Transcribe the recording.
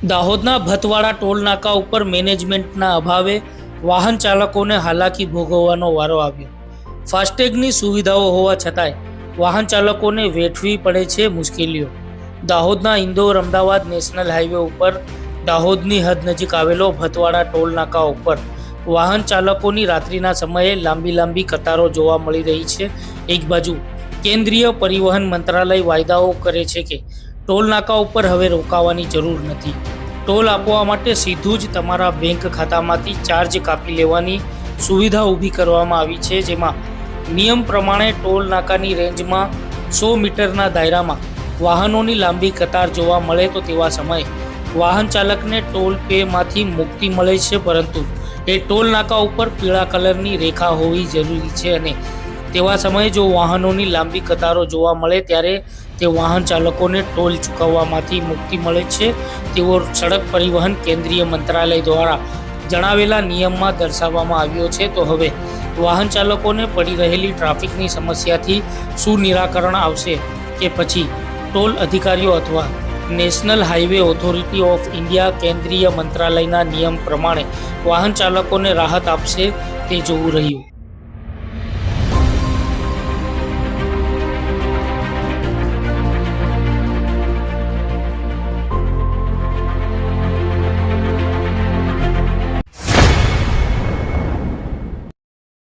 દાહોદના ભતવાડા ટોલ નાકા ઉપર મેનેજમેન્ટના અભાવે વાહન ચાલકોને હાલાકી ભોગવવાનો વારો આવ્યો। ફાસ્ટેગની સુવિધાઓ હોવા છતાંય વાહન ચાલકોને વેઠવી પડે છે મુશ્કેલીઓ। દાહોદના ઇન્દોર અમદાવાદ નેશનલ હાઈવે ઉપર દાહોદની હદ નજીક આવેલો ભતવાડા ટોલ નાકા ઉપર વાહન ચાલકોની રાત્રિના સમયે લાંબી કતારો જોવા મળી રહી છે। એક બાજુ કેન્દ્રીય પરિવહન મંત્રાલય વાયદાઓ કરે છે કે ટોલ નાકા ઉપર હવે રોકાવાની જરૂર નથી। ટોલ આપવા માટે સીધું જ તમારા બેંક ખાતામાંથી ચાર્જ કાપી લેવાની સુવિધા ઊભી કરવામાં આવી છે, જેમાં નિયમ પ્રમાણે ટોલ નાકાની રેન્જમાં 100 મીટરના દાયરામાં વાહનોની લાંબી કતાર જોવા મળે તો તેવા સમયે વાહન ચાલકને ટોલ પેમાંથી મુક્તિ મળે છે, પરંતુ એ ટોલ નાકા ઉપર પીળા કલરની રેખા હોવી જરૂરી છે અને તેવા સમયે જો વાહનોની લાંબી કતારો જોવા મળે ત્યારે તે વાહન ચાલકોને ટોલ ચૂકવવામાંથી મુક્તિ મળે છે તેવો સડક પરિવહન કેન્દ્રીય મંત્રાલય દ્વારા જણાવેલા નિયમમાં દર્શાવવામાં આવ્યો છે। તો હવે વાહન ચાલકોને પડી રહેલી ટ્રાફિકની સમસ્યાથી શું નિરાકરણ આવશે કે પછી ટોલ અધિકારીઓ અથવા national highway authority of India કેન્દ્રીય મંત્રાલયના નિયમ પ્રમાણે વાહન ચાલકોને રાહત આપશે તે જોવું રહ્યું।